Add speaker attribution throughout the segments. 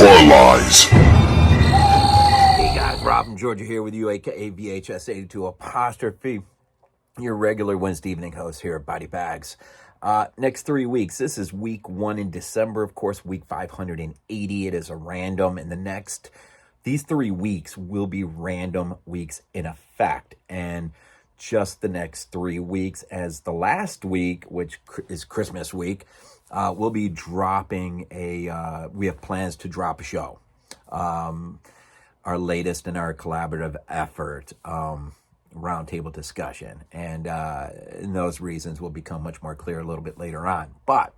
Speaker 1: Horror Lies.
Speaker 2: Hey guys, Rob from Georgia here with you, aka VHS82 apostrophe, your regular Wednesday evening host here at Body Bags. Next 3 weeks, this is week 1 in December, of course, week 580. It is a random, and these 3 weeks will be random weeks in effect. And just the next 3 weeks, as the last week, which is Christmas week, we'll be dropping we have plans to drop a show. Our latest in our collaborative effort, roundtable discussion. And those reasons will become much more clear a little bit later on. But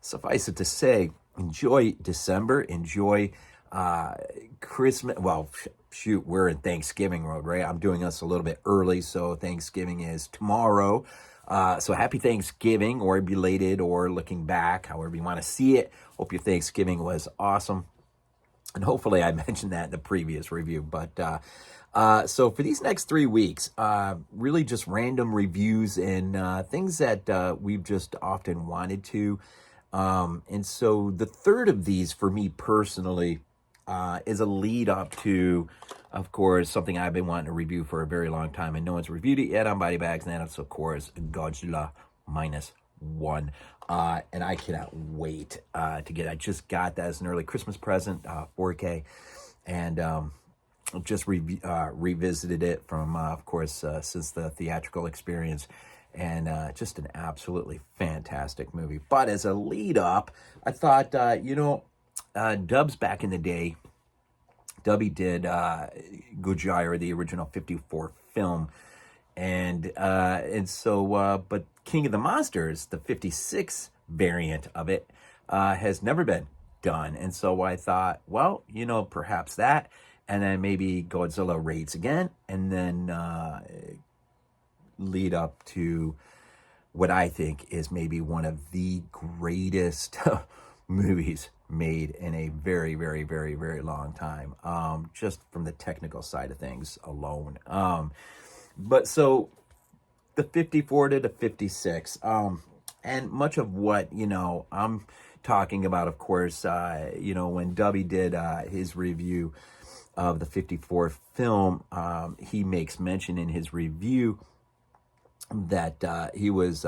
Speaker 2: suffice it to say, enjoy December, enjoy Christmas. Well, shoot, we're in Thanksgiving mode, right? I'm doing this a little bit early, so Thanksgiving is tomorrow. So happy Thanksgiving, or belated, or looking back, however you want to see it. Hope your Thanksgiving was awesome. And hopefully I mentioned that in the previous review. But so for these next 3 weeks, really just random reviews and things that we've just often wanted to. And so the third of these for me personally is a lead up to, of course, something I've been wanting to review for a very long time. And no one's reviewed it yet on Body Bags. And that's, of course, Godzilla -1. And I cannot wait to get it. I just got that as an early Christmas present, 4K, and just revisited it from, of course, since the theatrical experience, and just an absolutely fantastic movie. But as a lead up, I thought, Dubs back in the day, Dubby did Godzilla, the original 54 film, and so, but King of the Monsters, the 56 variant of it, has never been done. And so I thought, well, perhaps that, and then maybe Godzilla raids again, and then lead up to what I think is maybe one of the greatest movies made in a very, very, very, very long time, just from the technical side of things alone. But so the 54 to the 56, and much of what, I'm talking about, of course, when Dubby did his review of the 54 film, he makes mention in his review that he was,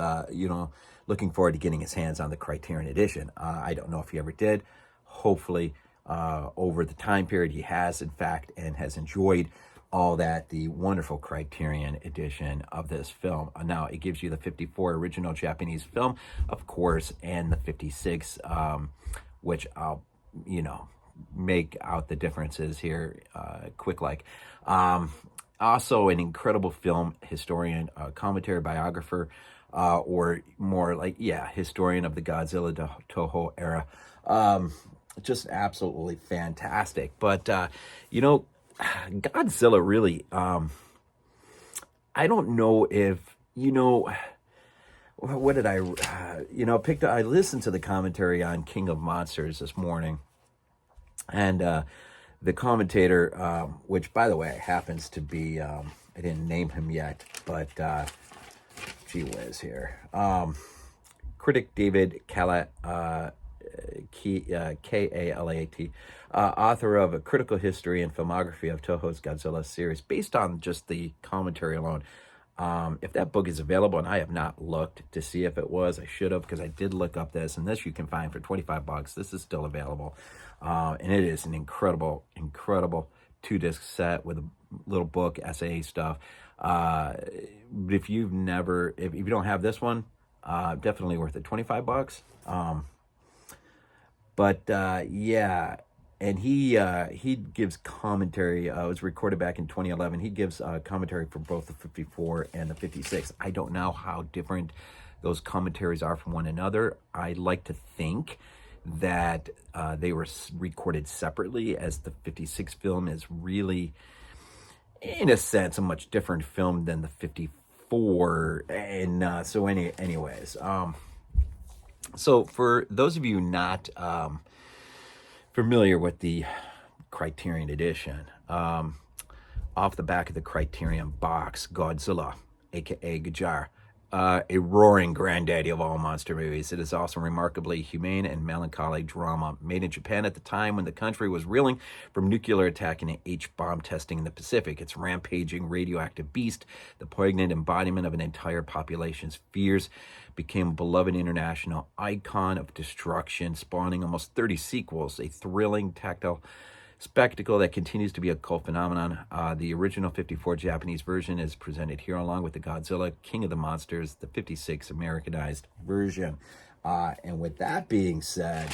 Speaker 2: looking forward to getting his hands on the Criterion edition. I don't know if he ever did. Hopefully, over the time period, he has, in fact, and has enjoyed all that, the wonderful Criterion edition of this film. Now, it gives you the 54 original Japanese film, of course, and the 56, which I'll, make out the differences here quick like. Also, an incredible film historian, commentary biographer, or more like, historian of the Godzilla Toho era. Just absolutely fantastic. But, Godzilla really, I don't know if, what did I listened to the commentary on King of Monsters this morning, and the commentator, which, by the way, happens to be, I didn't name him yet, but gee whiz here, critic David Kalat, Kalat, author of A Critical History and Filmography of Toho's Godzilla series, based on just the commentary alone. If that book is available, and I have not looked to see if it was, I should have, because I did look up this, and this you can find for $25. This is still available, and it is an incredible 2-disc set with a little book, essay stuff. If you don't have this one, definitely worth it. $25. And he gives commentary. It was recorded back in 2011. He gives commentary for both the 54 and the 56. I don't know how different those commentaries are from one another. I like to think that they were recorded separately, as the 56 film is really, in a sense, a much different film than the 54. And anyways, so for those of you not familiar with the Criterion edition, off the back of the Criterion box, Godzilla, aka Gajar, a roaring granddaddy of all monster movies. It is also remarkably humane and melancholy drama made in Japan at the time when the country was reeling from nuclear attack and H-bomb testing in the Pacific. Its rampaging radioactive beast, the poignant embodiment of an entire population's fears, became a beloved international icon of destruction, spawning almost 30 sequels, a thrilling, tactile spectacle that continues to be a cult phenomenon. The original 54 Japanese version is presented here along with the Godzilla King of the Monsters, the 56 Americanized version. And with that being said,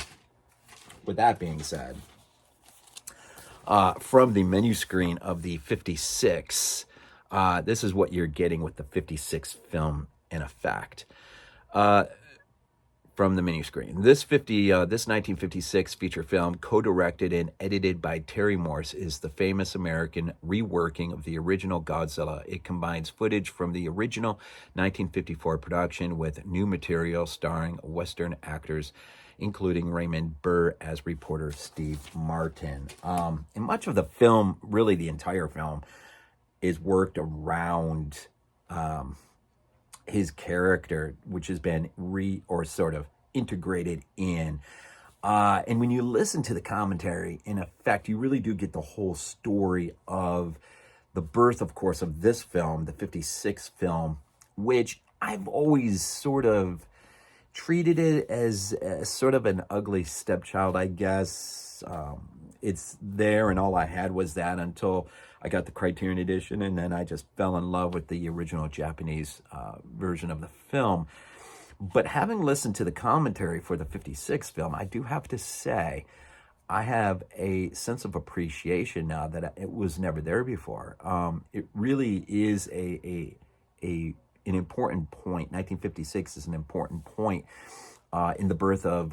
Speaker 2: from the menu screen of the 56, this is what you're getting with the 56 film in effect. From the menu screen. This 1956 feature film, co-directed and edited by Terry Morse, is the famous American reworking of the original Godzilla. It combines footage from the original 1954 production with new material starring Western actors, including Raymond Burr as reporter Steve Martin. And much of the film, really the entire film, is worked around his character, which has been integrated in. And when you listen to the commentary, in effect, you really do get the whole story of the birth, of course, of this film, the 56 film, which I've always sort of treated it as sort of an ugly stepchild, I guess. It's there, and all I had was that until I got the Criterion edition, and then I just fell in love with the original Japanese version of the film. But having listened to the commentary for the 56 film, I do have to say I have a sense of appreciation now that it was never there before. It really is an important point. 1956 is an important point in the birth of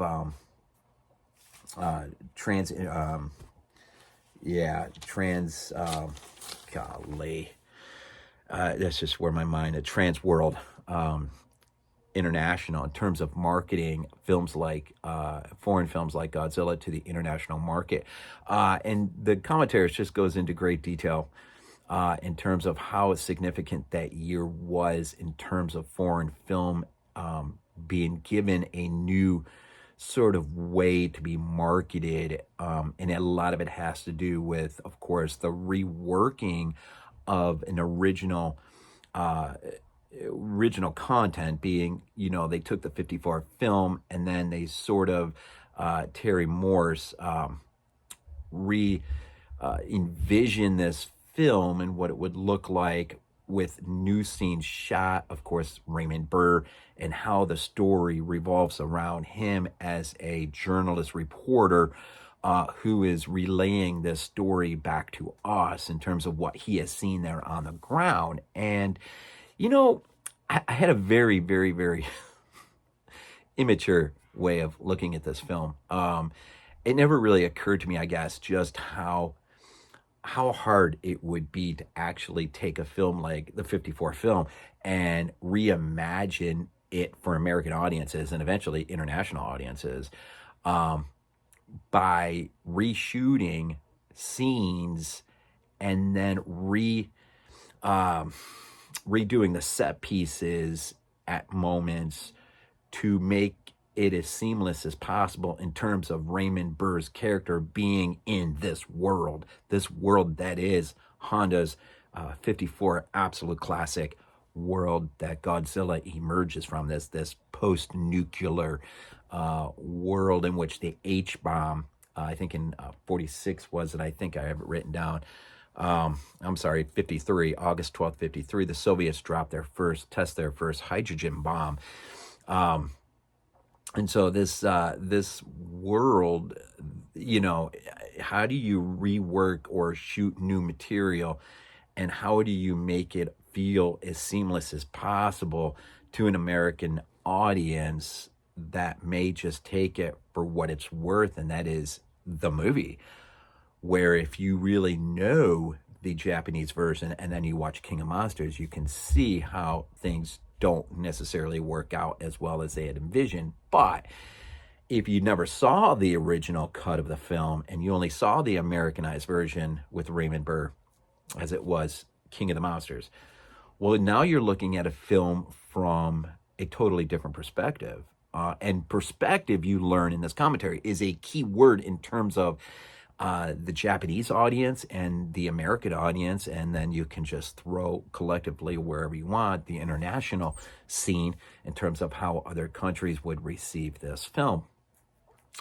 Speaker 2: that's just where my mind, Trans World International, in terms of marketing films like foreign films like Godzilla to the international market. And the commentary just goes into great detail in terms of how significant that year was in terms of foreign film being given a new sort of way to be marketed, and a lot of it has to do with, of course, the reworking of an original content, being, they took the 54 film and then they sort of Terry Morse envisioned this film and what it would look like with new scenes shot, of course, Raymond Burr, and how the story revolves around him as a journalist reporter who is relaying this story back to us in terms of what he has seen there on the ground. And, I had a very, very, very immature way of looking at this film. It never really occurred to me, I guess, just how hard it would be to actually take a film like the 54 film and reimagine it for American audiences and eventually international audiences by reshooting scenes and then redoing the set pieces at moments to make it as seamless as possible in terms of Raymond Burr's character being in this world that is Honda's 54 absolute classic world that Godzilla emerges from, this post-nuclear world in which the H-bomb, I think in 46 was it, I think I have it written down, 53, August 12th, 53, the Soviets test their first hydrogen bomb. And so this world, how do you rework or shoot new material, and how do you make it feel as seamless as possible to an American audience that may just take it for what it's worth, and that is the movie? Where if you really know the Japanese version and then you watch King of Monsters, you can see how things don't necessarily work out as well as they had envisioned. But if you never saw the original cut of the film and you only saw the Americanized version with Raymond Burr, as it was King of the Monsters, Well, now you're looking at a film from a totally different perspective. And perspective, you learn in this commentary, is a key word in terms of the Japanese audience and the American audience, and then you can just throw collectively wherever you want the international scene in terms of how other countries would receive this film.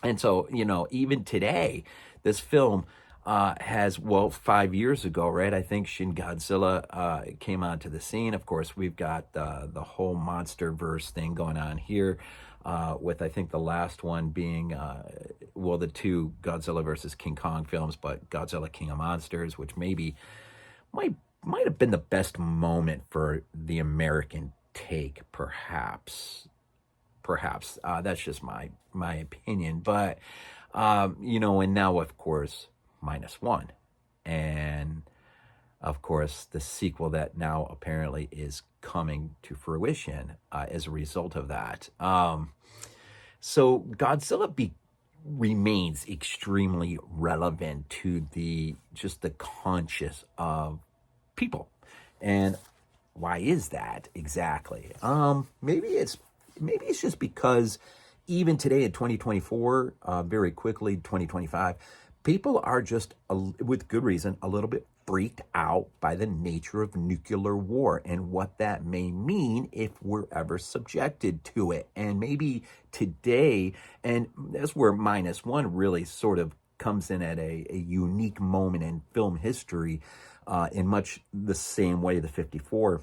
Speaker 2: And so, even today, this film has, well, 5 years ago, right? I think Shin Godzilla came onto the scene. Of course, we've got the whole monster verse thing going on here, with I think the last one being, the two Godzilla versus King Kong films, but Godzilla King of Monsters, which maybe might have been the best moment for the American take, perhaps. That's just my opinion. But and now, of course, -1, and of course the sequel that now apparently is coming to fruition as a result of that. So Godzilla remains extremely relevant to the conscious of people. And why is that exactly? Maybe it's just because even today in 2024, very quickly 2025, people are just, with good reason, a little bit freaked out by the nature of nuclear war and what that may mean if we're ever subjected to it. And maybe today, and that's where -1 really sort of comes in at a unique moment in film history, in much the same way the 54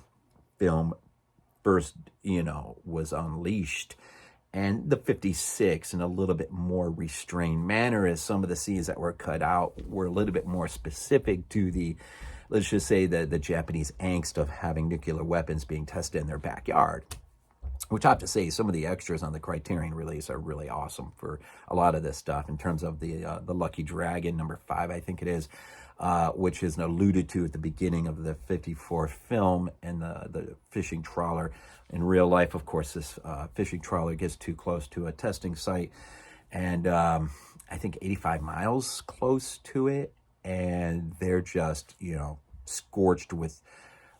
Speaker 2: film first, was unleashed. And the 56 in a little bit more restrained manner, as some of the scenes that were cut out were a little bit more specific to let's just say, the Japanese angst of having nuclear weapons being tested in their backyard. Which I have to say, some of the extras on the Criterion release are really awesome for a lot of this stuff, in terms of the Lucky Dragon, number 5, I think it is, which is alluded to at the beginning of the 54 film, and the fishing trawler. In real life, of course, this fishing trawler gets too close to a testing site, and I think 85 miles close to it, and they're just, scorched with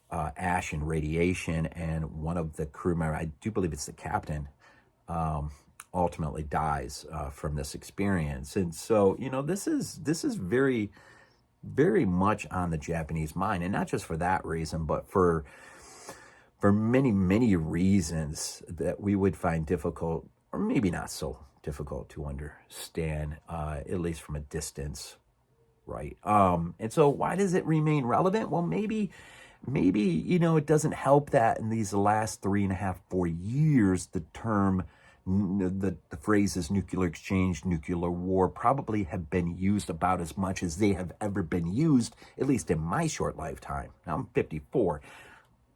Speaker 2: ash and radiation, and one of the crew members, I do believe it's the captain, ultimately dies from this experience. And so, this is very, very much on the Japanese mind, and not just for that reason, but for many, many reasons that we would find difficult, or maybe not so difficult to understand, at least from a distance, right? And so why does it remain relevant? Well, maybe, it doesn't help that in these last 3.5, 4 years, the term, the phrases nuclear exchange, nuclear war probably have been used about as much as they have ever been used, at least in my short lifetime. Now, I'm 54.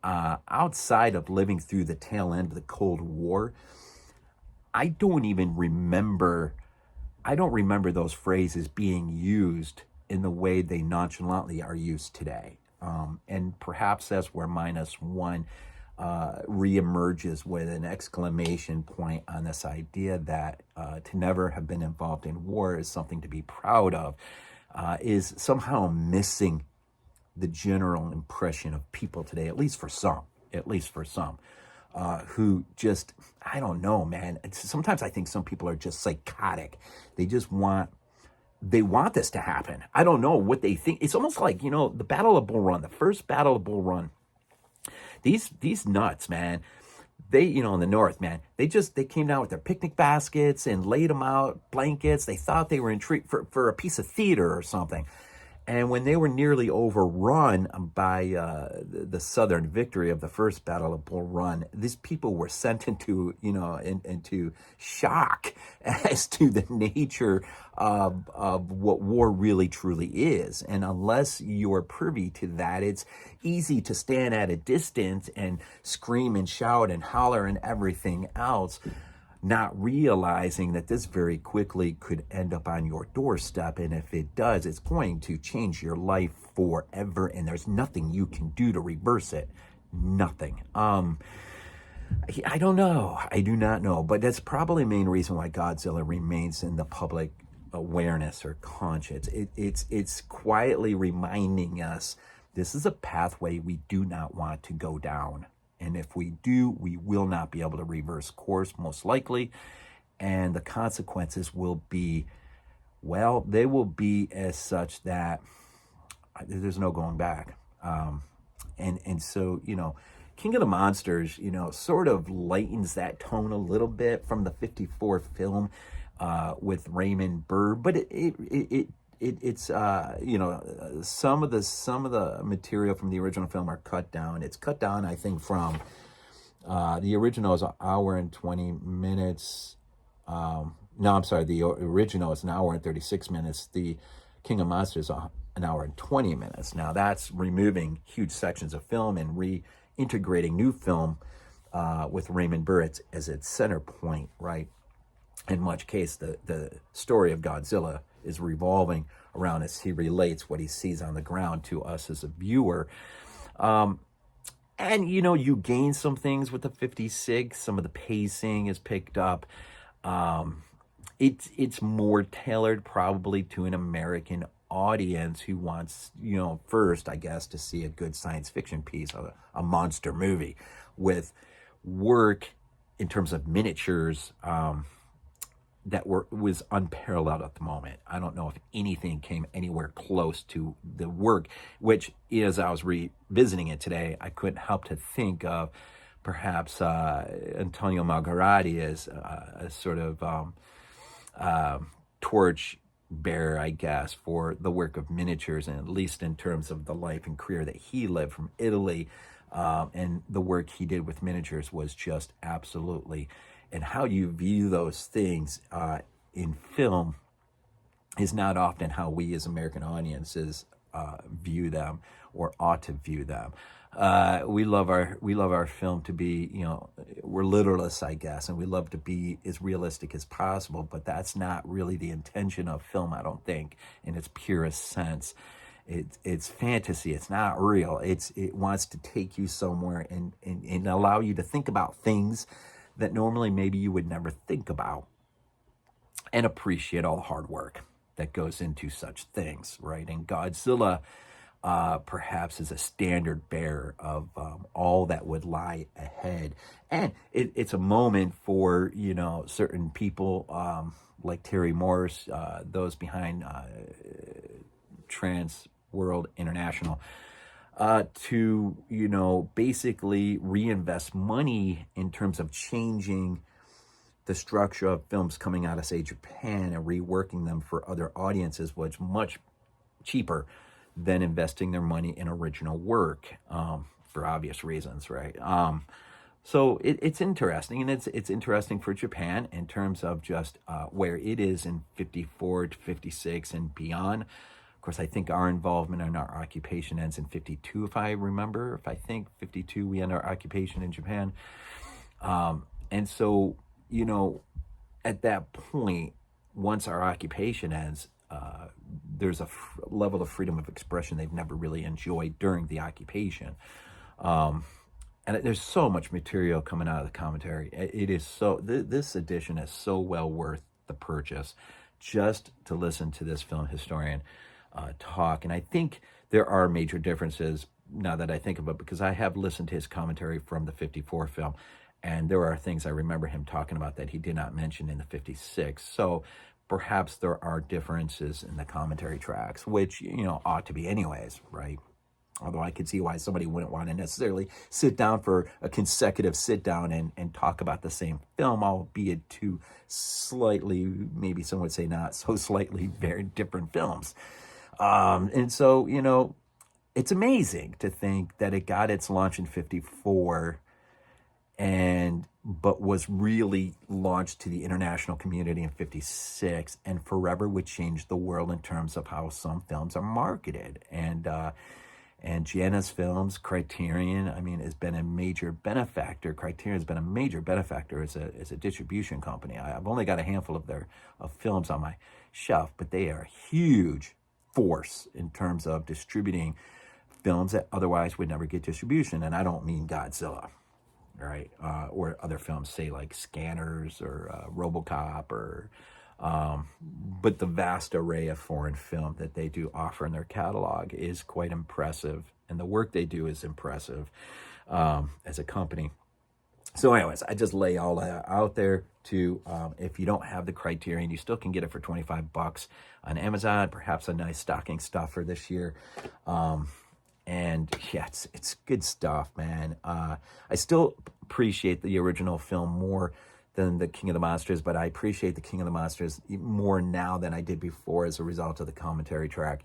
Speaker 2: Outside of living through the tail end of the Cold War, I don't remember those phrases being used in the way they nonchalantly are used today. And perhaps that's where -1 reemerges with an exclamation point on this idea that to never have been involved in war is something to be proud of, is somehow missing the general impression of people today, at least for some, who just, I don't know, man. Sometimes I think some people are just psychotic. They want this to happen. I don't know what they think. It's almost like, the Battle of Bull Run, the first Battle of Bull Run. These nuts, man. They, in the North, man, they came down with their picnic baskets and laid them out, blankets. They thought they were in treat for a piece of theater or something. And when they were nearly overrun by the Southern victory of the first Battle of Bull Run, these people were sent into shock as to the nature of what war really truly is. And unless you are privy to that, it's easy to stand at a distance and scream and shout and holler and everything else, not realizing that this very quickly could end up on your doorstep. And if it does, it's going to change your life forever. And there's nothing you can do to reverse it. Nothing. I don't know. I do not know. But that's probably the main reason why Godzilla remains in the public awareness or conscience. It's quietly reminding us This is a pathway we do not want to go down. And if we do, we will not be able to reverse course, most likely. And the consequences will be, well, they will be as such that there's no going back. And so, King of the Monsters, sort of lightens that tone a little bit from the 54 film with Raymond Burr, but it's some of the material from the original film are cut down. It's cut down, I think, from the original is an hour and 20 minutes. No, I'm sorry. The original is an hour and 36 minutes. The King of Monsters is an hour and 20 minutes. Now that's removing huge sections of film and reintegrating new film with Raymond Burr as its center point, right? In much case, the story of Godzilla is revolving around as he relates what he sees on the ground to us as a viewer. And, you gain some things with the 56. Some of the pacing is picked up. It's more tailored probably to an American audience who wants, first, I guess, to see a good science fiction piece, a monster movie with work in terms of miniatures that was unparalleled at the moment. I don't know if anything came anywhere close to the work, which, as I was revisiting it today, I couldn't help to think of perhaps Antonio Margheriti as a sort of torch bearer, I guess, for the work of miniatures, and at least in terms of the life and career that he lived from Italy, and the work he did with miniatures was just absolutely, and how you view those things in film is not often how we as American audiences view them or ought to view them. We love our film to be, we're literalists, I guess, and we love to be as realistic as possible, but that's not really the intention of film, I don't think, in its purest sense. It's fantasy. It's not real. It wants to take you somewhere and allow you to think about things that normally maybe you would never think about, and appreciate all the hard work that goes into such things, right? And Godzilla perhaps is a standard bearer of all that would lie ahead. And it's a moment for, certain people like Terry Morse, those behind Trans World International, to, basically reinvest money in terms of changing the structure of films coming out of, say, Japan, and reworking them for other audiences was much cheaper than investing their money in original work, for obvious reasons, right? So it's interesting, and it's interesting for Japan in terms of just where it is in 54 to 56 and beyond. Of course, I think our involvement and our occupation ends in 52, if I remember. If I think 52, we end our occupation in Japan. And so, at that point, once our occupation ends, there's a level of freedom of expression they've never really enjoyed during the occupation. And there's so much material coming out of the commentary. It is so, this edition is so well worth the purchase just to listen to this film historian talk. And I think there are major differences now that I think of it, because I have listened to his commentary from the 54 film, and there are things I remember him talking about that he did not mention in the 56. So perhaps there are differences in the commentary tracks, which, ought to be anyways, right? Although I could see why somebody wouldn't want to necessarily sit down for a consecutive sit down and talk about the same film, albeit two slightly, maybe some would say not so slightly, very different films. And so, it's amazing to think that it got its launch in 54 but was really launched to the international community in 56, and forever would change the world in terms of how some films are marketed. And Gianna's Films, Criterion, has been a major benefactor. Criterion's been a major benefactor as a distribution company. I've only got a handful of films on my shelf, but they are a huge force in terms of distributing films that otherwise would never get distribution. And I don't mean Godzilla, right? Or other films, say like Scanners or RoboCop, or but the vast array of foreign film that they do offer in their catalog is quite impressive and the work they do is impressive as a company. So anyways, I just lay all that out there to, if you don't have the Criterion, you still can get it for $25 on Amazon, perhaps a nice stocking stuffer this year. And yeah, it's good stuff, man. I still appreciate the original film more than the King of the Monsters, but I appreciate the King of the Monsters more now than I did before as a result of the commentary track.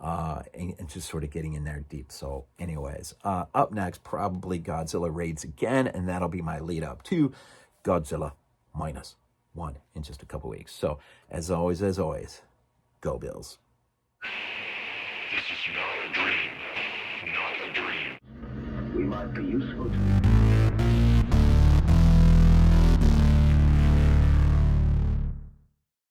Speaker 2: And just sort of getting in there deep. So anyways, up next, probably Godzilla raids again, and that'll be my lead up to Godzilla -1 in just a couple weeks. So as always, go Bills.
Speaker 1: This is not a dream. Not a dream. We might be useful to